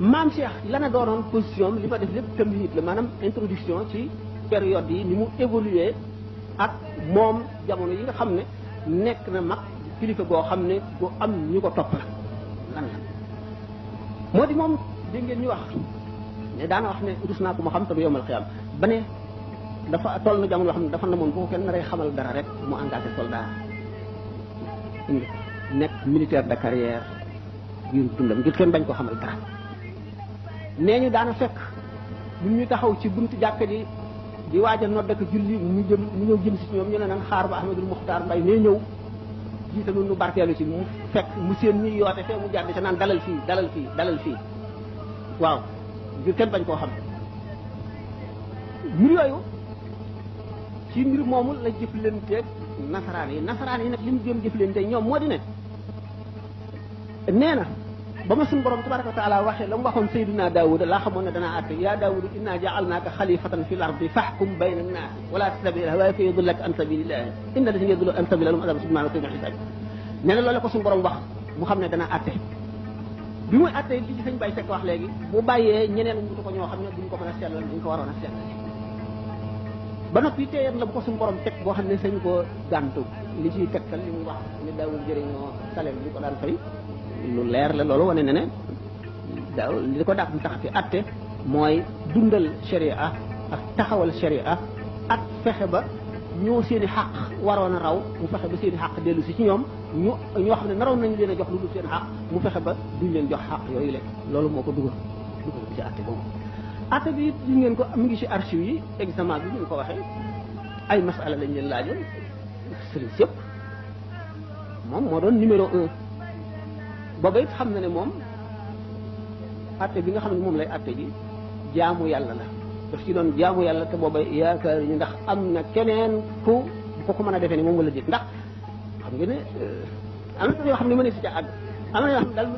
maam Cheikh lana doonoon position li ma def lépp tamit la maanaam introduction ci période yi ni mu évolué ak moom jamono yi nga xam ne nekk na mag kilifa goo xam ne bu am ñu ko topp la lan la moo di moom dégg ngeen ñu wax ne daana wax ne rus naa ko ma xam te du yomal xiyam ba ne dafa toll na jamono yoo xam ne dafa namoon bu ko kenn naree xamal dara rek mu engagé soldat nekk militaire de carrière ngir dundam ngir kenn bañ ko xamal dara nee ñu daana fekk bu ñu taxaw ci buntu jàkka ji di waaj a nodd ak julli mu ñëw jëm si ñoom ñu ne nan xaar ba Ahmadul Muxtaar Mbay nee ñëw jiite nu barkeelu ci mu fekk mu seen ñuy yoote fee mu jàdd ca naan dalal fii dalal fii dalal fii waaw ngir kenn bañ koo xam mbir yooyu ci mbir moomu la jëflanteeg nasaraan yi nag li mu jëm jëflante ñoom moo di ne nee na ba ma suñu borom tabaraka wa taala waxee la mu waxoon Seydina Daawuda laa xamoon ne danaa àtte yaa Daawuda inna ja'alnaaka xalifatan fil ardi fahkum bayna nnaasi wala tattabi' al-hawaa fa yudillaka an sabilillahi inna llaziina yudilluuna an sabilillahi lahum azaabun shadiidun wa hisaab nee na loolu la ko suñu borom wax mu xam ne danaa àtte bi muy àtte li ci sëñ Bay Sekk wax léegi bu bàyyee ñeneen wutu ko ñoo xam ne duñ ko mën a sellal duñ ko waroon a sellal ba noppi téyeen la bu ko suñu borom teg boo xam ne sañ ko gàntu li ciy tegtal li mu wax ne daawul jëriñoo salaire bi ko daan fay lu leer la loolu wane na ne daaw li ko dàq tax fi atte mooy dundal sharia ak taxawal sharia ak fexe ba ñoo seen i xàq waroon a raw mu fexe ba seen i xàq dellu si ci ñoom ñoo xam ne naroon nañu leen a jox lu dul seen xàq mu fexe ba duñ leen jox xàq yooyu leen loolu moo ko dugal ci atte boobu atte bi li ngeen ko mi ngi ci archive yi examen bi ñu ko waxee ay masala lañ leen laajoon sëriñ yëpp moom moo doon numéro 1 booba it xam na ne moom atte bi nga xam ne moom lay atte ji jaamu yàlla la daf ci doon jaamu yàlla te booba yaakaar ñu ndax am na keneen ku ko mën a defee ni moom wala déet ndax xam nga ne am na yoo xam ne mën a si ca àgg am na yoo xam ne daal